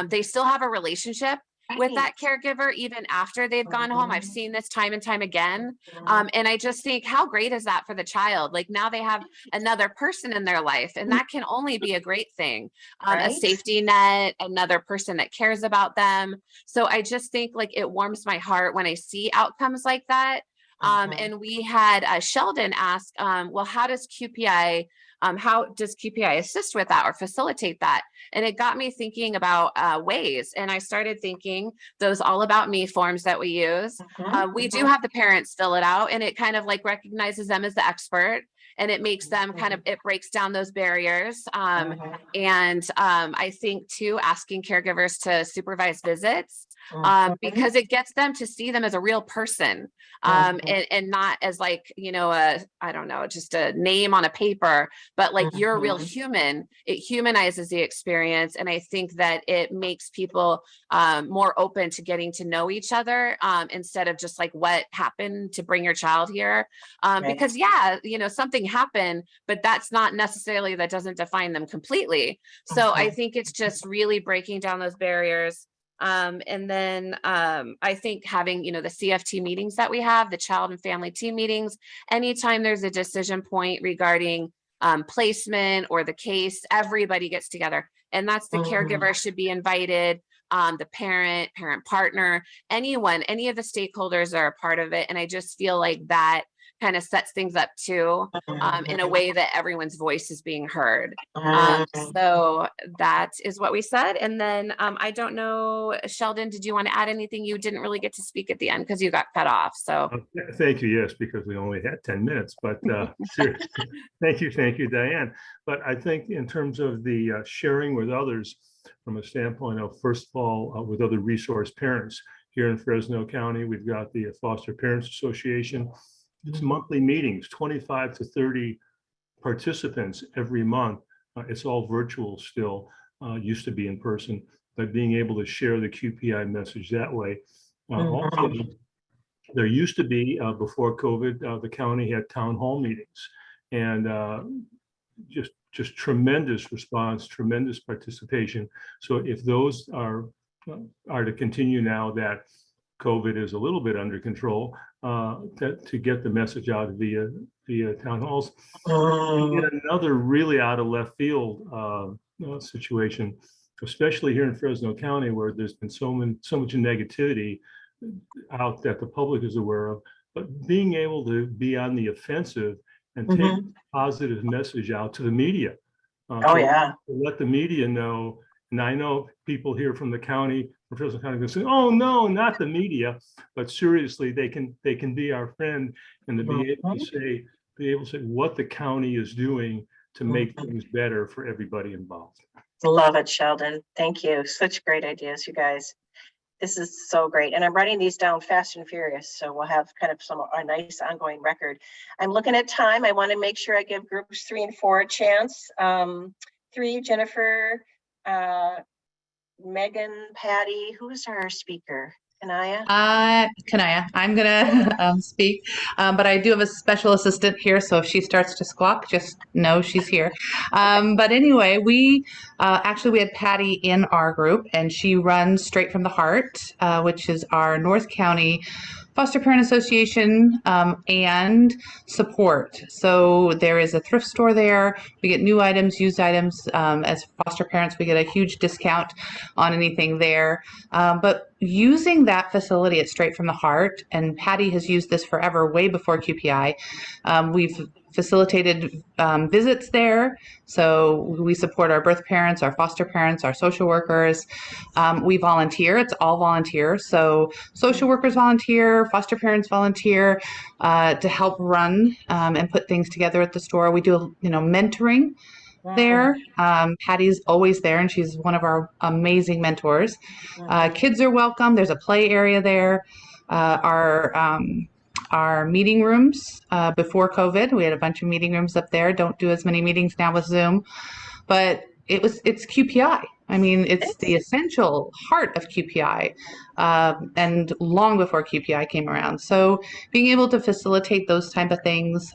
they still have a relationship with that caregiver, even after they've gone home. I've seen this time and time again. And I just think, how great is that for the child? Like now they have another person in their life, and that can only be a great thing. A safety net, another person that cares about them. So I just think like it warms my heart when I see outcomes like that. And we had Sheldon ask, well, how does QPI assist with that or facilitate that? And it got me thinking about ways. And I started thinking those all about me forms that we use. We do have the parents fill it out, and it kind of like recognizes them as the expert. And it makes them it breaks down those barriers. And I think too, asking caregivers to supervise visits, because it gets them to see them as a real person, and not as like, I don't know, just a name on a paper, but like you're a real human. It humanizes the experience. And I think that it makes people more open to getting to know each other, instead of just like what happened to bring your child here. Because something happened, but that's not necessarily, that doesn't define them completely. So I think it's just really breaking down those barriers. And then I think having, the CFT meetings that we have, the child and family team meetings, anytime there's a decision point regarding placement or the case, everybody gets together, and that's the caregiver should be invited, the parent partner, anyone, any of the stakeholders are a part of it. And I just feel like that kind of sets things up too, in a way that everyone's voice is being heard. So that is what we said. And then I don't know, Sheldon, did you want to add anything? You didn't really get to speak at the end because you got cut off. So thank you. Yes, because we only had 10 minutes, but seriously, thank you, Diane. But I think in terms of the sharing with others, from a standpoint of, first of all, with other resource parents here in Fresno County, we've got the Foster Parents Association. It's monthly meetings, 25 to 30 participants every month. It's all virtual still, used to be in person, but being able to share the QPI message that way. Also, there used to be, before COVID, the county had town hall meetings, and just tremendous response, tremendous participation. So if those are to continue now that COVID is a little bit under control, to get the message out via town halls. Another really out of left field situation, especially here in Fresno County, where there's been so much negativity out that the public is aware of, but being able to be on the offensive and take a positive message out to the media. To let the media know. And I know people here from the county, from Fresno County, can say, "Oh no, not the media," but seriously, they can be our friend, and to be able to say what the county is doing to make things better for everybody involved. Love it, Sheldon. Thank you. Such great ideas, you guys. This is so great. And I'm writing these down fast and furious, so we'll have kind of a nice ongoing record. I'm looking at time. I want to make sure I give groups 3 and 4 a chance. 3, Jennifer, Megan, Patty, who's our speaker? Kanaya? Kanaya, I'm gonna speak, but I do have a special assistant here, so if she starts to squawk, just know she's here. But anyway, we had Patty in our group, and she runs Straight from the Heart, which is our North County Foster Parent Association and support. So there is a thrift store there. We get new items, used items. As foster parents, we get a huge discount on anything there. But using that facility at Straight from the Heart, and Patty has used this forever, way before QPI, we've facilitated visits there. So we support our birth parents, our foster parents, our social workers. We volunteer. It's all volunteer. So social workers volunteer, foster parents volunteer to help run and put things together at the store. We do, mentoring there. Patty's always there, and she's one of our amazing mentors. Kids are welcome. There's a play area there. Our meeting rooms before COVID, we had a bunch of meeting rooms up there. Don't do as many meetings now with Zoom, but it's QPI. I mean, it's the essential heart of QPI, and long before QPI came around. So being able to facilitate those type of things.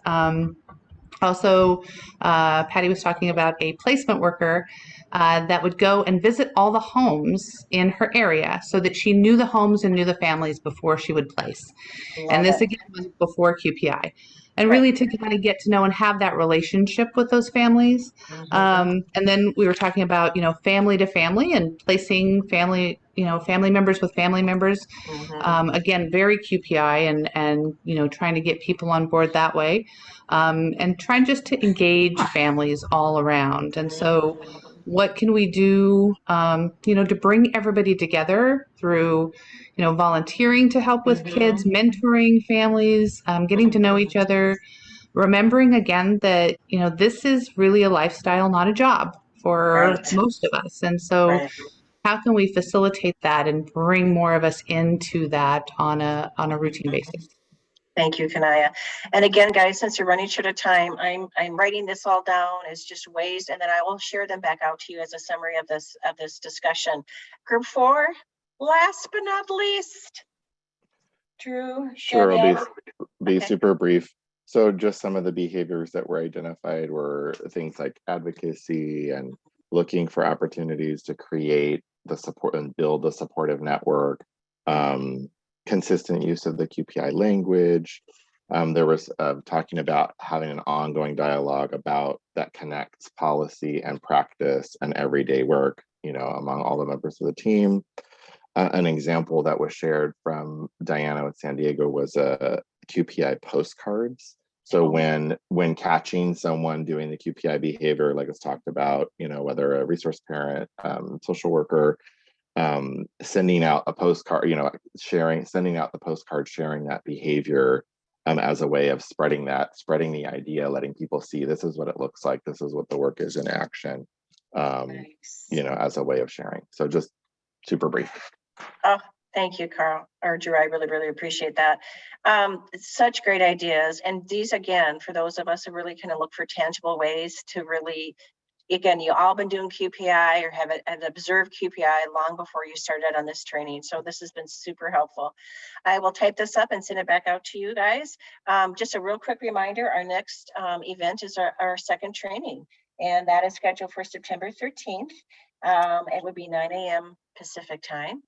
Also, Patty was talking about a placement worker that would go and visit all the homes in her area so that she knew the homes and knew the families before she would place. And this again was before QPI. And really to kind of get to know and have that relationship with those families. And then we were talking about, family to family and placing family, family members with family members. Again, very QPI and trying to get people on board that way. And trying just to engage families all around. And so what can we do, to bring everybody together through, volunteering to help with kids, mentoring families, getting to know each other, remembering again that, this is really a lifestyle, not a job for most of us. And so how can we facilitate that and bring more of us into that on a routine basis? Thank you, Kanaya. And again, guys, since you're running short of time, I'm writing this all down as just ways, and then I will share them back out to you as a summary of this discussion. Group 4, last but not least, Drew. Sure, I'll be super brief. So just some of the behaviors that were identified were things like advocacy and looking for opportunities to create the support and build the supportive network. Consistent use of the QPI language. There was talking about having an ongoing dialogue about that connects policy and practice and everyday work, among all the members of the team. An example that was shared from Diana with San Diego was QPI postcards. So when catching someone doing the QPI behavior, like it's talked about, whether a resource parent, social worker, sending out a postcard, sending out the postcard, sharing that behavior as a way of spreading the idea, letting people see this is what it looks like, this is what the work is in action, as a way of sharing. So just super brief. Oh, thank you, Carl, or Drew. I really, really appreciate that. Such great ideas. And these, again, for those of us who really kind of look for tangible ways to really, again, you all been doing QPI or have observed QPI long before you started on this training. So this has been super helpful. I will type this up and send it back out to you guys. Just a real quick reminder, our next event is our second training, and that is scheduled for September 13th. It would be 9 a.m. Pacific time.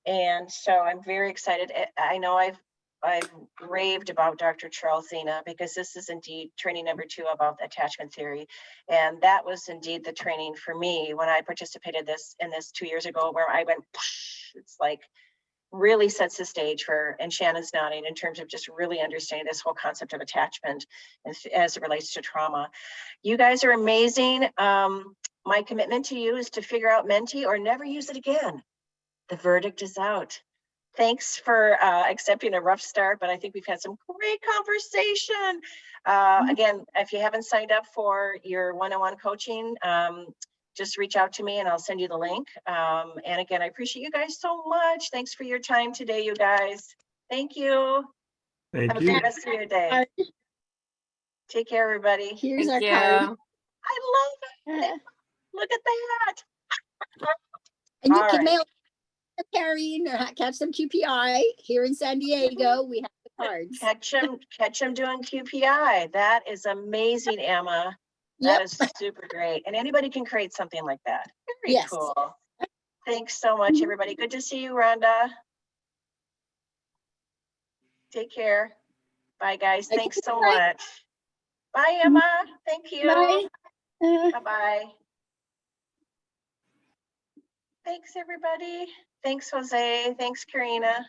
And so I'm very excited. I know I've raved about Dr. Charles Zena because this is indeed training number 2 about attachment theory. And that was indeed the training for me when I participated in this 2 years ago, where I went, it's like really sets the stage for, and Shannon's nodding, in terms of just really understanding this whole concept of attachment as it relates to trauma. You guys are amazing. My commitment to you is to figure out Menti or never use it again. The verdict is out. Thanks for accepting a rough start, but I think we've had some great conversation. Again, if you haven't signed up for your one-on-one coaching, just reach out to me and I'll send you the link. And again, I appreciate you guys so much. Thanks for your time today, you guys. Thank you. Thank Have you. a great rest of your day. Take care, everybody. Here's Thank our you. card. I love it. Look at that. And you All can right. mail carrying or catch some QPI here in San Diego. We have the cards. Catch them doing QPI. That is amazing, Emma. That is super great. And anybody can create something like that. Very cool. Thanks so much, everybody. Good to see you, Rhonda. Take care. Bye, guys. Thanks so much. Bye, Emma. Thank you. Bye. Bye-bye. Thanks, everybody. Thanks, Jose. Thanks, Karina.